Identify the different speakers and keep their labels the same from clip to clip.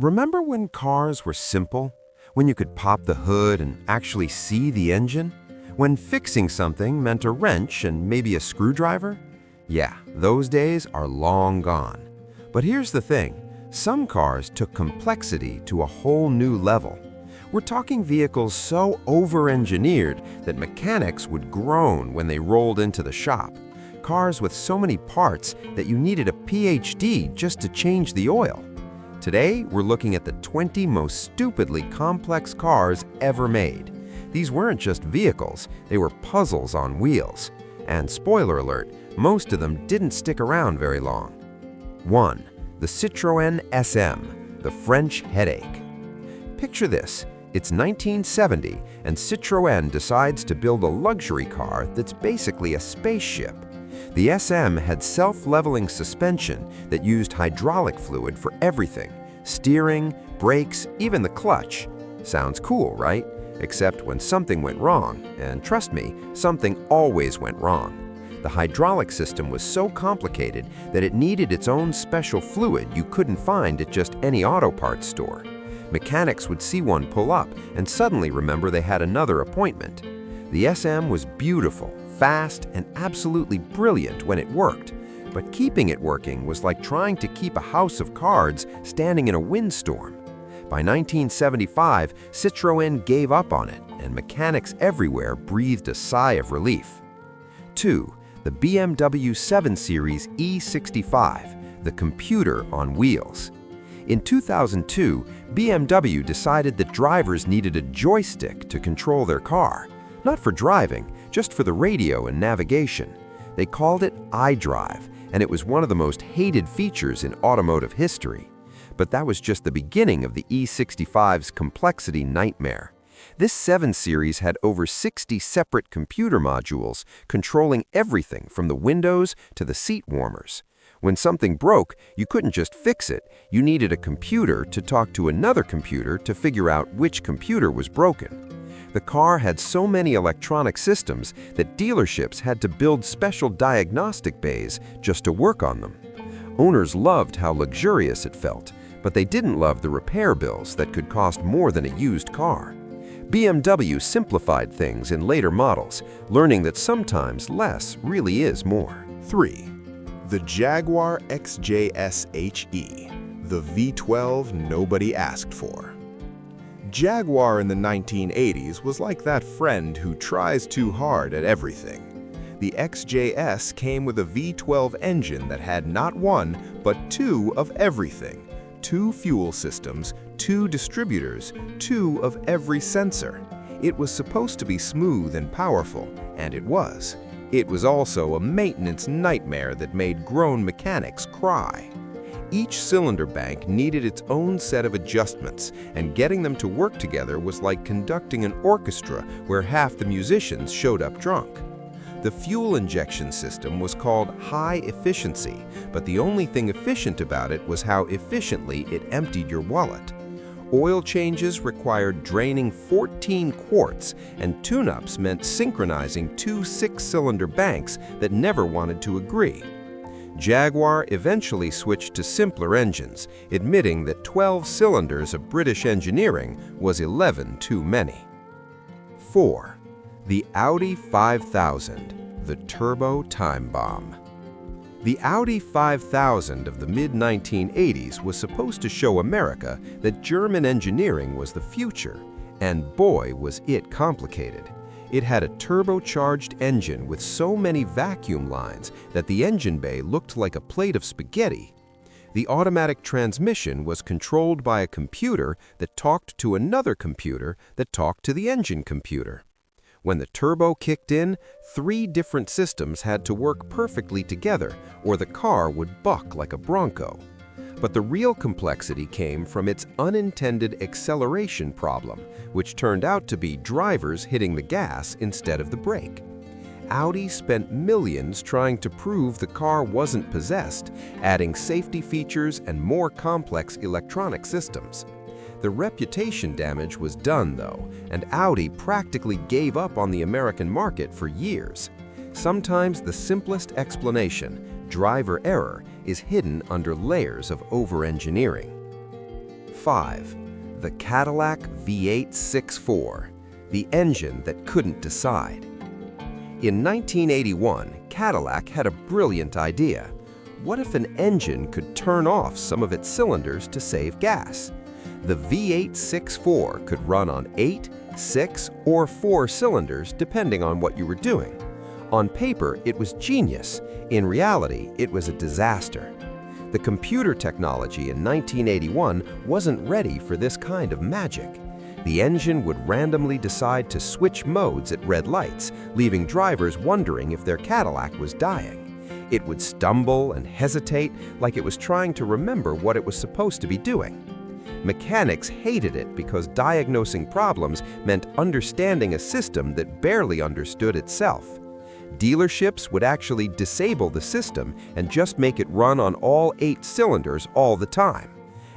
Speaker 1: Remember when cars were simple? When you could pop the hood and actually see the engine? When fixing something meant a wrench and maybe a screwdriver? Yeah, those days are long gone. But here's the thing, some cars took complexity to a whole new level. We're talking vehicles so over-engineered that mechanics would groan when they rolled into the shop. Cars with so many parts that you needed a PhD just to change the oil. Today, we're looking at the 20 most stupidly complex cars ever made. These weren't just vehicles, they were puzzles on wheels. And spoiler alert, most of them didn't stick around very long. 1. The Citroën SM, the French headache. Picture this, it's 1970 and Citroën decides to build a luxury car that's basically a spaceship. The SM had self-leveling suspension that used hydraulic fluid for everything, steering, brakes, even the clutch. Sounds cool, right? Except when something went wrong, and trust me, something always went wrong. The hydraulic system was so complicated that it needed its own special fluid you couldn't find at just any auto parts store. Mechanics would see one pull up and suddenly remember they had another appointment. The SM was beautiful, fast, and absolutely brilliant when it worked. But keeping it working was like trying to keep a house of cards standing in a windstorm. By 1975, Citroën gave up on it, and mechanics everywhere breathed a sigh of relief. 2. The BMW 7 Series E65, the computer on wheels. In 2002, BMW decided that drivers needed a joystick to control their car. Not for driving, just for the radio and navigation. They called it iDrive, and it was one of the most hated features in automotive history. But that was just the beginning of the E65's complexity nightmare. This 7 Series had over 60 separate computer modules controlling everything from the windows to the seat warmers. When something broke, you couldn't just fix it. You needed a computer to talk to another computer to figure out which computer was broken. The car had so many electronic systems that dealerships had to build special diagnostic bays just to work on them. Owners loved how luxurious it felt, but they didn't love the repair bills that could cost more than a used car. BMW simplified things in later models, learning that sometimes less really is more.
Speaker 2: 3. The Jaguar XJS HE, the V12 nobody asked for. Jaguar in the 1980s was like that friend who tries too hard at everything. The XJS came with a V12 engine that had not one, but two of everything. 2 fuel systems, 2 distributors, 2 of every sensor. It was supposed to be smooth and powerful, and it was. It was also a maintenance nightmare that made grown mechanics cry. Each cylinder bank needed its own set of adjustments, and getting them to work together was like conducting an orchestra where half the musicians showed up drunk. The fuel injection system was called high efficiency, but the only thing efficient about it was how efficiently it emptied your wallet. Oil changes required draining 14 quarts, and tune-ups meant synchronizing 2 6-cylinder banks that never wanted to agree. Jaguar eventually switched to simpler engines, admitting that 12 cylinders of British engineering was 11 too many. 4. The Audi 5000, the turbo time bomb. The Audi 5000 of the mid-1980s was supposed to show America that German engineering was the future, and boy was it complicated. It had a turbocharged engine with so many vacuum lines that the engine bay looked like a plate of spaghetti. The automatic transmission was controlled by a computer that talked to another computer that talked to the engine computer. When the turbo kicked in, 3 different systems had to work perfectly together, or the car would buck like a Bronco. But the real complexity came from its unintended acceleration problem, which turned out to be drivers hitting the gas instead of the brake. Audi spent millions trying to prove the car wasn't possessed, adding safety features and more complex electronic systems. The reputation damage was done, though, and Audi practically gave up on the American market for years. Sometimes the simplest explanation, driver error, is hidden under layers of overengineering.
Speaker 1: 5. The Cadillac V8-64, the engine that couldn't decide. In 1981, Cadillac had a brilliant idea. What if an engine could turn off some of its cylinders to save gas? The V8-64 could run on 8, 6, or 4 cylinders depending on what you were doing. On paper, it was genius. In reality, it was a disaster. The computer technology in 1981 wasn't ready for this kind of magic. The engine would randomly decide to switch modes at red lights, leaving drivers wondering if their Cadillac was dying. It would stumble and hesitate like it was trying to remember what it was supposed to be doing. Mechanics hated it because diagnosing problems meant understanding a system that barely understood itself. Dealerships would actually disable the system and just make it run on all 8 cylinders all the time.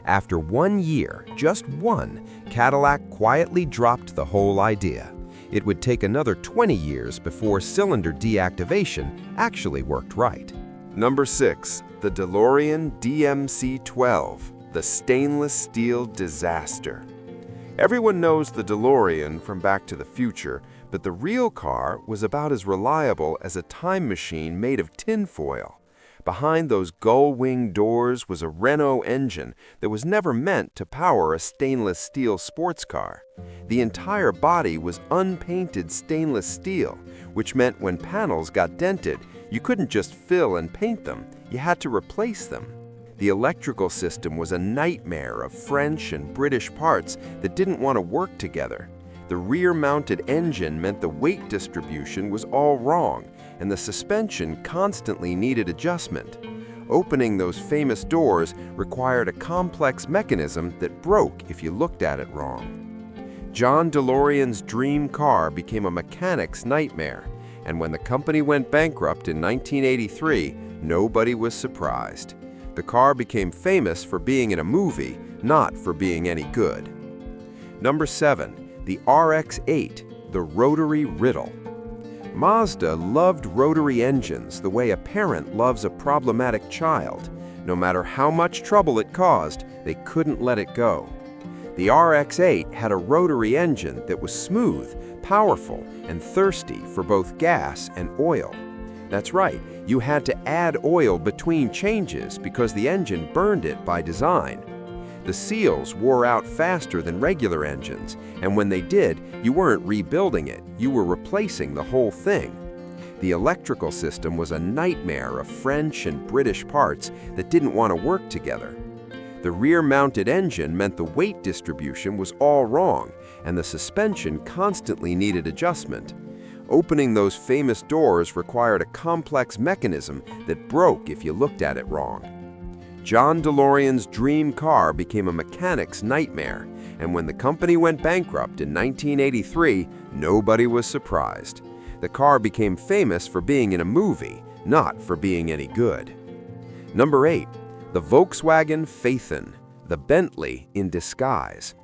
Speaker 1: After 1 year, just one, Cadillac quietly dropped the whole idea. It would take another 20 years before cylinder deactivation actually worked right.
Speaker 2: Number 6. The DeLorean DMC-12, the stainless steel disaster. Everyone knows the DeLorean from Back to the Future, but the real car was about as reliable as a time machine made of tinfoil. Behind those gull-wing doors was a Renault engine that was never meant to power a stainless steel sports car. The entire body was unpainted stainless steel, which meant when panels got dented, you couldn't just fill and paint them, you had to replace them. The electrical system was a nightmare of French and British parts that didn't want to work together. The rear-mounted engine meant the weight distribution was all wrong, and the suspension constantly needed adjustment. Opening those famous doors required a complex mechanism that broke if you looked at it wrong. John DeLorean's dream car became a mechanic's nightmare, and when the company went bankrupt in 1983, nobody was surprised. The car became famous for being in a movie, not for being any good. Number 7. The RX-8, the rotary riddle. Mazda loved rotary engines the way a parent loves a problematic child. No matter how much trouble it caused, they couldn't let it go. The RX-8 had a rotary engine that was smooth, powerful, and thirsty for both gas and oil. That's right, you had to add oil between changes because the engine burned it by design. The seals wore out faster than regular engines, and when they did, you weren't rebuilding it, you were replacing the whole thing. The electrical system was a nightmare of French and British parts that didn't want to work together. The rear-mounted engine meant the weight distribution was all wrong, and the suspension constantly needed adjustment. Opening those famous doors required a complex mechanism that broke if you looked at it wrong. John DeLorean's dream car became a mechanic's nightmare, and when the company went bankrupt in 1983, nobody was surprised. The car became famous for being in a movie, not for being any good. Number 8. The Volkswagen Phaeton, the Bentley in disguise.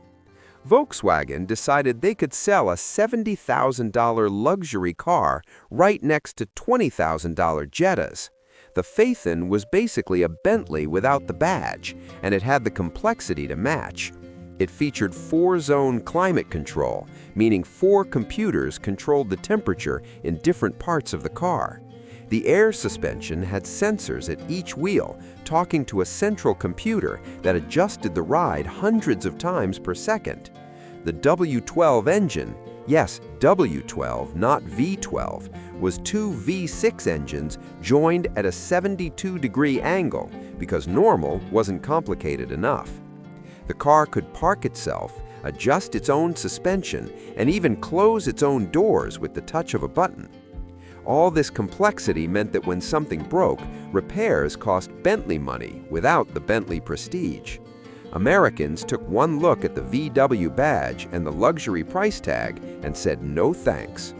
Speaker 2: Volkswagen decided they could sell a $70,000 luxury car right next to $20,000 Jettas. The Phaeton was basically a Bentley without the badge, and it had the complexity to match. It featured 4-zone climate control, meaning 4 computers controlled the temperature in different parts of the car. The air suspension had sensors at each wheel, talking to a central computer that adjusted the ride hundreds of times per second. The W12 engine, yes, W12, not V12, was 2 V6 engines joined at a 72-degree angle because normal wasn't complicated enough. The car could park itself, adjust its own suspension, and even close its own doors with the touch of a button. All this complexity meant that when something broke, repairs cost Bentley money without the Bentley prestige. Americans took one look at the VW badge and the luxury price tag and said no thanks.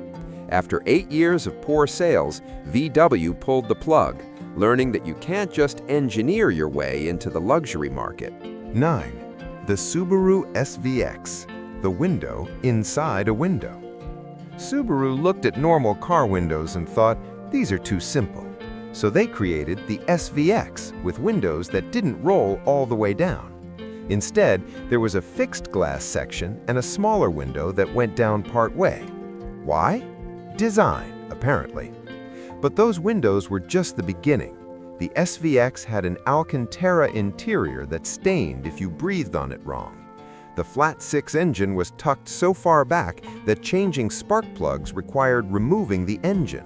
Speaker 2: After 8 years of poor sales, VW pulled the plug, learning that you can't just engineer your way into the luxury market. 9. The Subaru SVX, the window inside a window.
Speaker 1: Subaru looked at normal car windows and thought, these are too simple. So they created the SVX with windows that didn't roll all the way down. Instead, there was a fixed glass section and a smaller window that went down part way. Why? Design, apparently. But those windows were just the beginning. The SVX had an Alcantara interior that stained if you breathed on it wrong. The flat-six engine was tucked so far back that changing spark plugs required removing the engine.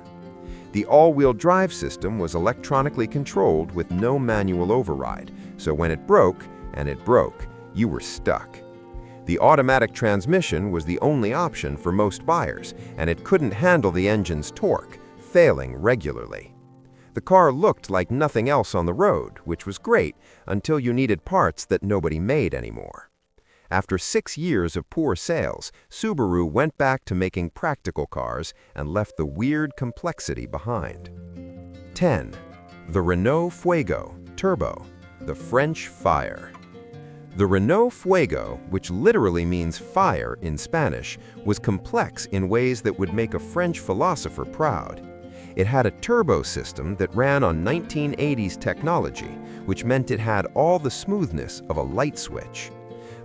Speaker 1: The all-wheel drive system was electronically controlled with no manual override, so when it broke, and it broke, you were stuck. The automatic transmission was the only option for most buyers, and it couldn't handle the engine's torque, failing regularly. The car looked like nothing else on the road, which was great until you needed parts that nobody made anymore. After 6 years of poor sales, Subaru went back to making practical cars and left the weird complexity behind. 10. The Renault Fuego Turbo, the French Fire. The Renault Fuego, which literally means fire in Spanish, was complex in ways that would make a French philosopher proud. It had a turbo system that ran on 1980s technology, which meant it had all the smoothness of a light switch.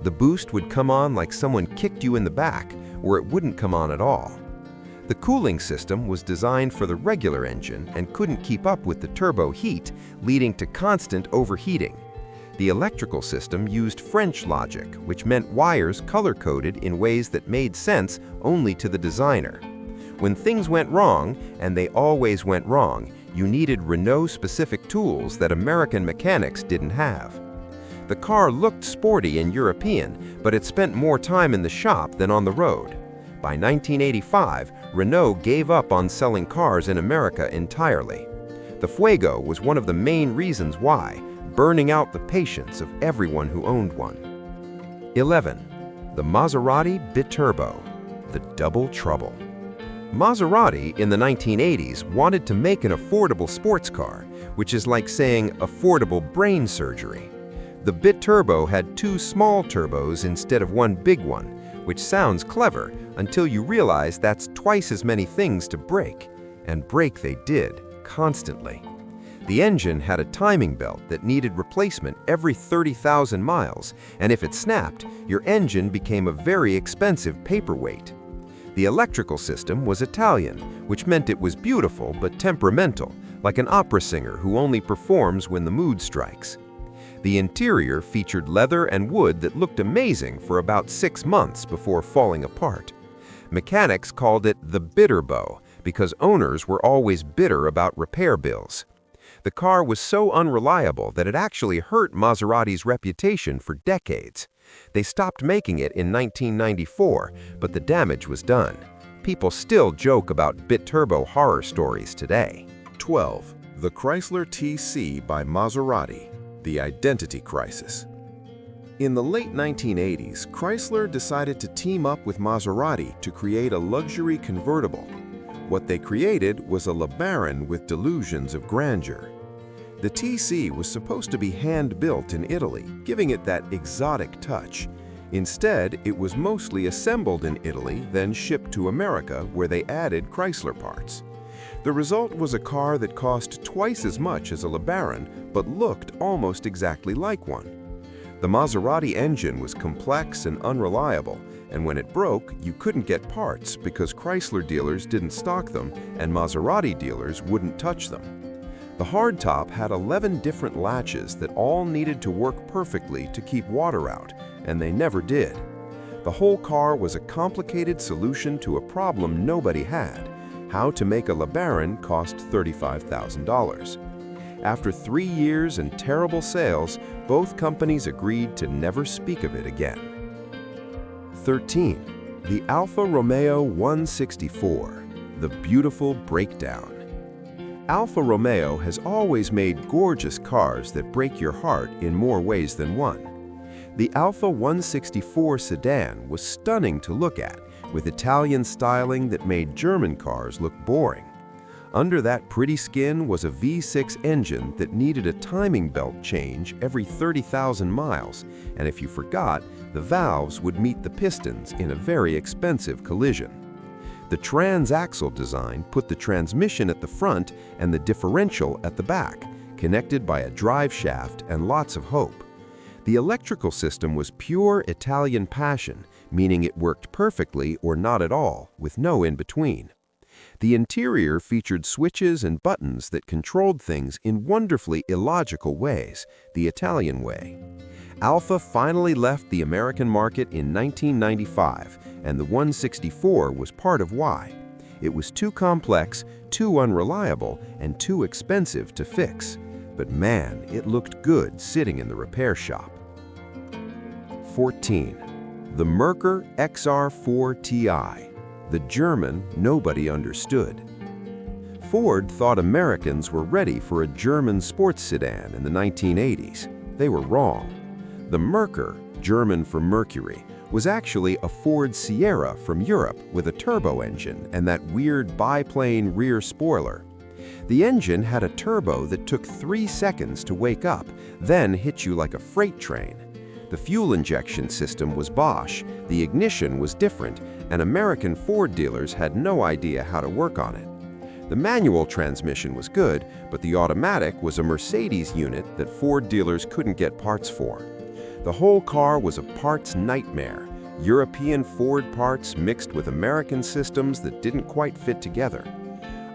Speaker 1: The boost would come on like someone kicked you in the back, or it wouldn't come on at all. The cooling system was designed for the regular engine and couldn't keep up with the turbo heat, leading to constant overheating. The electrical system used French logic, which meant wires color-coded in ways that made sense only to the designer. When things went wrong, and they always went wrong, you needed Renault-specific tools that American mechanics didn't have. The car looked sporty and European, but it spent more time in the shop than on the road. By 1985, Renault gave up on selling cars in America entirely. The Fuego was one of the main reasons why, burning out the patience of everyone who owned one. 11. The Maserati Biturbo, the double trouble. Maserati in the 1980s wanted to make an affordable sports car, which is like saying affordable brain surgery. The Biturbo had 2 small turbos instead of one big one, which sounds clever until you realize that's twice as many things to break, and break they did, constantly. The engine had a timing belt that needed replacement every 30,000 miles, and if it snapped, your engine became a very expensive paperweight. The electrical system was Italian, which meant it was beautiful but temperamental, like an opera singer who only performs when the mood strikes. The interior featured leather and wood that looked amazing for about 6 months before falling apart. Mechanics called it the Bitturbo because owners were always bitter about repair bills. The car was so unreliable that it actually hurt Maserati's reputation for decades. They stopped making it in 1994, but the damage was done. People still joke about Biturbo horror stories today.
Speaker 2: 12. The Chrysler TC by Maserati, the identity crisis. In the late 1980s, Chrysler decided to team up with Maserati to create a luxury convertible. What they created was a LeBaron with delusions of grandeur. The TC was supposed to be hand-built in Italy, giving it that exotic touch. Instead, it was mostly assembled in Italy, then shipped to America, where they added Chrysler parts. The result was a car that cost twice as much as a LeBaron, but looked almost exactly like one. The Maserati engine was complex and unreliable, and when it broke, you couldn't get parts because Chrysler dealers didn't stock them and Maserati dealers wouldn't touch them. The hardtop had 11 different latches that all needed to work perfectly to keep water out, and they never did. The whole car was a complicated solution to a problem nobody had: how to make a LeBaron cost $35,000. After 3 years and terrible sales, both companies agreed to never speak of it again. 13. The Alfa Romeo 164, the beautiful breakdown. Alfa Romeo has always made gorgeous cars that break your heart in more ways than one. The Alfa 164 sedan was stunning to look at, with Italian styling that made German cars look boring. Under that pretty skin was a V6 engine that needed a timing belt change every 30,000 miles, and if you forgot, the valves would meet the pistons in a very expensive collision. The transaxle design put the transmission at the front and the differential at the back, connected by a drive shaft and lots of hope.
Speaker 1: The electrical system was pure Italian passion, meaning it worked perfectly or not at all, with no in-between. The interior featured switches and buttons that controlled things in wonderfully illogical ways, the Italian way. Alpha finally left the American market in 1995, and the 164 was part of why. It was too complex, too unreliable, and too expensive to fix. But man, it looked good sitting in the repair shop. 14. The Merkur XR4 Ti. The German nobody understood. Ford thought Americans were ready for a German sports sedan in the 1980s. They were wrong. The Merkur, German for Mercury, was actually a Ford Sierra from Europe with a turbo engine and that weird biplane rear spoiler. The engine had a turbo that took 3 seconds to wake up, then hit you like a freight train. The fuel injection system was Bosch, the ignition was different, and American Ford dealers had no idea how to work on it. The manual transmission was good, but the automatic was a Mercedes unit that Ford dealers couldn't get parts for. The whole car was a parts nightmare, European Ford parts mixed with American systems that didn't quite fit together.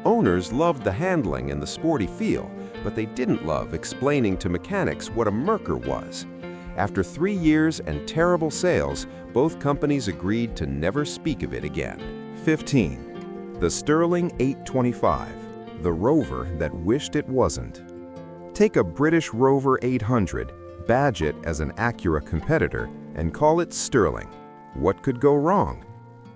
Speaker 1: Owners loved the handling and the sporty feel, but they didn't love explaining to mechanics what a Merkur was. After 3 years and terrible sales, both companies agreed to never speak of it again.
Speaker 2: 15. The Sterling 825, the rover that wished it wasn't. Take a British Rover 800, badge it as an Acura competitor, and call it Sterling. What could go wrong?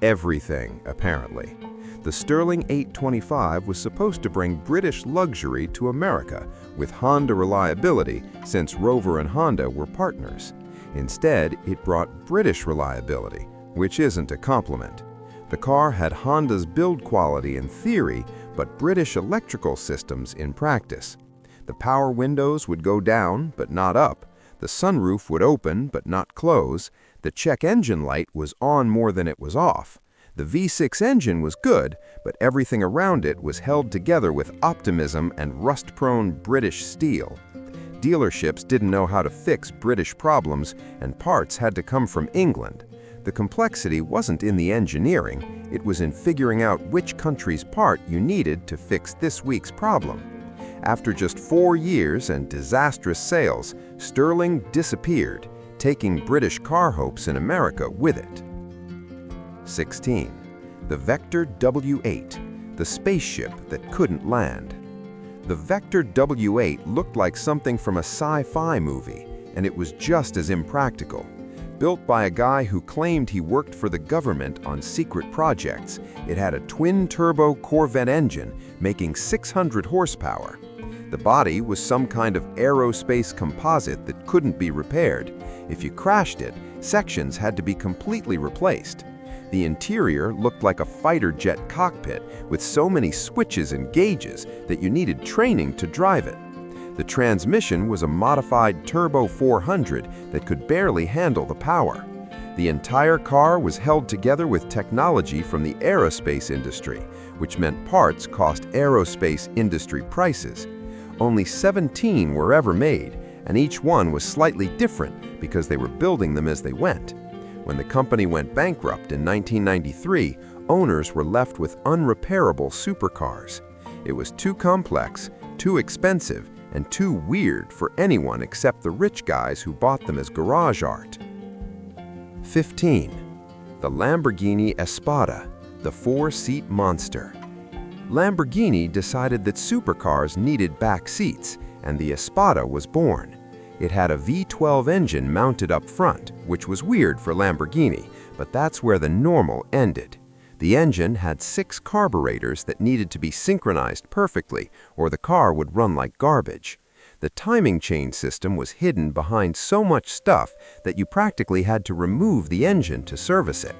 Speaker 2: Everything, apparently. The Sterling 825 was supposed to bring British luxury to America with Honda reliability, since Rover and Honda were partners. Instead, it brought British reliability, which isn't a compliment. The car had Honda's build quality in theory, but British electrical systems in practice. The power windows would go down, but not up. The sunroof would open, but not close. The check engine light was on more than it was off. The V6 engine was good, but everything around it was held together with optimism and rust-prone British steel. Dealerships didn't know how to fix British problems, and parts had to come from England. The complexity wasn't in the engineering, it was in figuring out which country's part you needed to fix this week's problem. After just 4 years and disastrous sales, Sterling disappeared, taking British car hopes in America with it. 16. The Vector W8, the spaceship that couldn't land. The Vector W8 looked like something from a sci-fi movie, and it was just as impractical. Built by a guy who claimed he worked for the government on secret projects, it had a twin-turbo Corvette engine making 600 horsepower. The body was some kind of aerospace composite that couldn't be repaired. If you crashed it, sections had to be completely replaced. The interior looked like a fighter jet cockpit with so many switches and gauges that you needed training to drive it. The transmission was a modified Turbo 400 that could barely handle the power. The entire car was held together with technology from the aerospace industry, which meant parts cost aerospace industry prices. Only 17 were ever made, and each one was slightly different because they were building them as they went. When the company went bankrupt in 1993, owners were left with unrepairable supercars. It was too complex, too expensive, and too weird for anyone except the rich guys who bought them as garage art. 15. The Lamborghini Espada, the 4-seat monster. Lamborghini decided that supercars needed back seats, and the Espada was born. It had a V12 engine mounted up front, which was weird for Lamborghini, but that's where the normal ended. The engine had 6 carburetors that needed to be synchronized perfectly, or the car would run like garbage. The timing chain system was hidden behind so much stuff that you practically had to remove the engine to service it.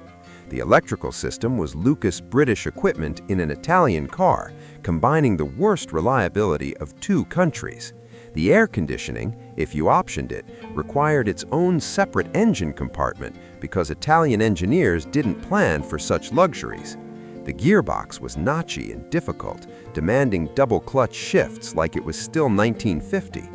Speaker 2: The electrical system was Lucas British equipment in an Italian car, combining the worst reliability of 2 countries. The air conditioning, if you optioned it, required its own separate engine compartment because Italian engineers didn't plan for such luxuries. The gearbox was notchy and difficult, demanding double-clutch shifts like it was still 1950.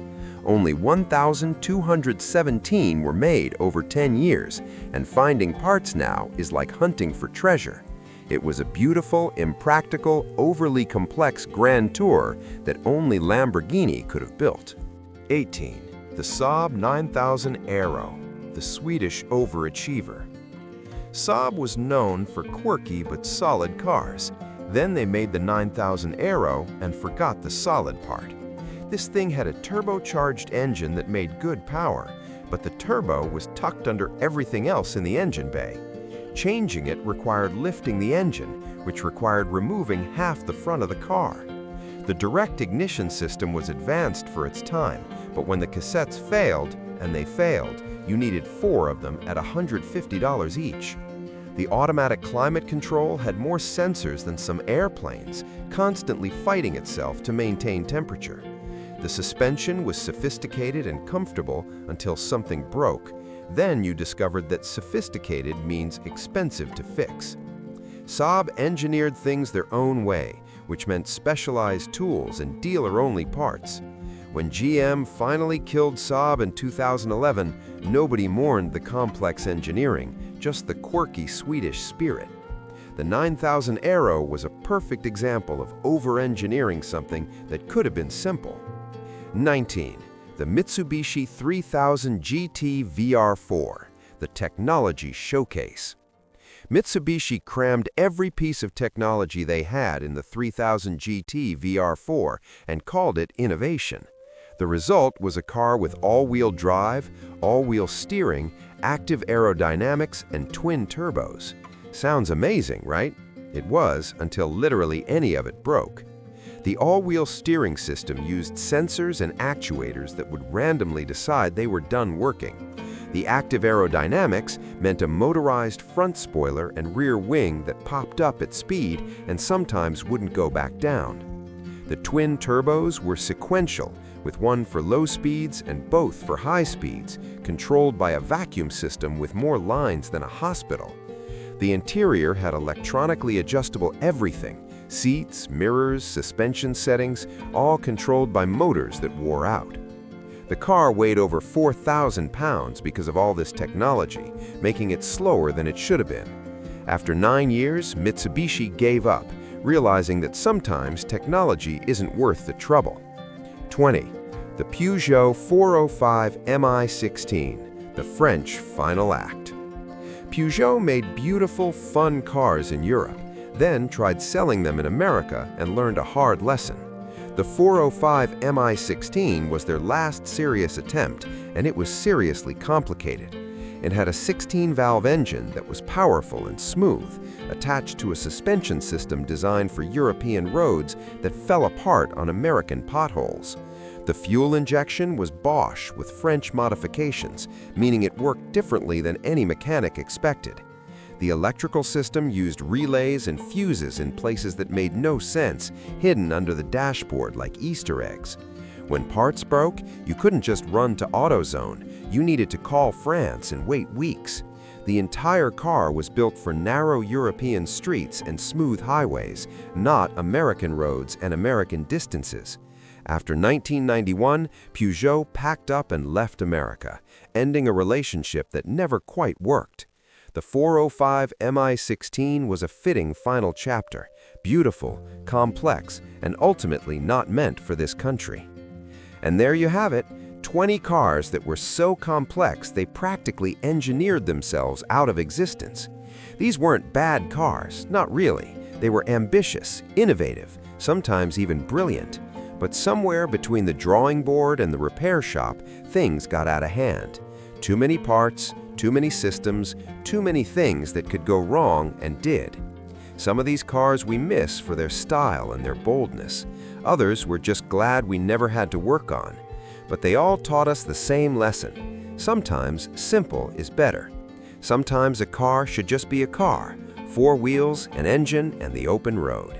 Speaker 1: Only 1,217 were made over 10 years, and finding parts now is like hunting for treasure. It was a beautiful, impractical, overly complex grand tour that only Lamborghini could have built.
Speaker 2: 18. The Saab 9000 Aero, the Swedish overachiever. Saab was known for quirky but solid cars. Then they made the 9000 Aero and forgot the solid part. This thing had a turbocharged engine that made good power, but the turbo was tucked under everything else in the engine bay. Changing it required lifting the engine, which required removing half the front of the car. The direct ignition system was advanced for its time, but when the cassettes failed, and they failed, you needed 4 of them at $150 each. The automatic climate control had more sensors than some airplanes, constantly fighting itself to maintain temperature. The suspension was sophisticated and comfortable until something broke. Then you discovered that sophisticated means expensive to fix. Saab engineered things their own way, which meant specialized tools and dealer-only parts. When GM finally killed Saab in 2011, nobody mourned the complex engineering, just the quirky Swedish spirit. The 9000 Aero was a perfect example of over-engineering something that could have been simple. 19. The Mitsubishi 3000 GT VR4, the technology showcase. Mitsubishi crammed every piece of technology they had in the 3000 GT VR4 and called it innovation. The result was a car with all-wheel drive, all-wheel steering, active aerodynamics, and twin turbos. Sounds amazing, right? It was, until literally any of it broke. The all-wheel steering system used sensors and actuators that would randomly decide they were done working. The active aerodynamics meant a motorized front spoiler and rear wing that popped up at speed and sometimes wouldn't go back down. The twin turbos were sequential, with one for low speeds and both for high speeds, controlled by a vacuum system with more lines than a hospital. The interior had electronically adjustable everything: seats, mirrors, suspension settings, all controlled by motors that wore out. The car weighed over 4,000 pounds because of all this technology, making it slower than it should have been. After 9 years, Mitsubishi gave up, realizing that sometimes technology isn't worth the trouble. 20. The Peugeot 405 Mi16, the French final act. Peugeot made beautiful, fun cars in Europe, then tried selling them in America and learned a hard lesson. The 405 Mi16 was their last serious attempt, and it was seriously complicated. It had a 16-valve engine that was powerful and smooth, attached to a suspension system designed for European roads that fell apart on American potholes. The fuel injection was Bosch with French modifications, meaning it worked differently than any mechanic expected. The electrical system used relays and fuses in places that made no sense, hidden under the dashboard like Easter eggs. When parts broke, you couldn't just run to AutoZone. You needed to call France and wait weeks. The entire car was built for narrow European streets and smooth highways, not American roads and American distances. After 1991, Peugeot packed up and left America, ending a relationship that never quite worked. The 405 Mi16 was a fitting final chapter, beautiful, complex, and ultimately not meant for this country. And there you have it, 20 cars that were so complex they practically engineered themselves out of existence. These weren't bad cars, not really. They were ambitious, innovative, sometimes even brilliant. But somewhere between the drawing board and the repair shop, things got out of hand. Too many parts, too many systems, too many things that could go wrong and did. Some of these cars we miss for their style and their boldness. Others we're just glad we never had to work on. But they all taught us the same lesson. Sometimes simple is better. Sometimes a car should just be a car, 4 wheels, an engine, and the open road.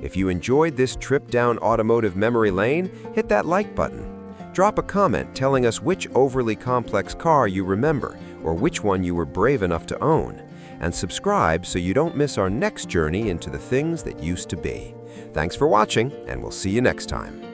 Speaker 2: If you enjoyed this trip down automotive memory lane, hit that like button. Drop a comment telling us which overly complex car you remember or which one you were brave enough to own. And subscribe so you don't miss our next journey into the things that used to be. Thanks for watching, and we'll see you next time.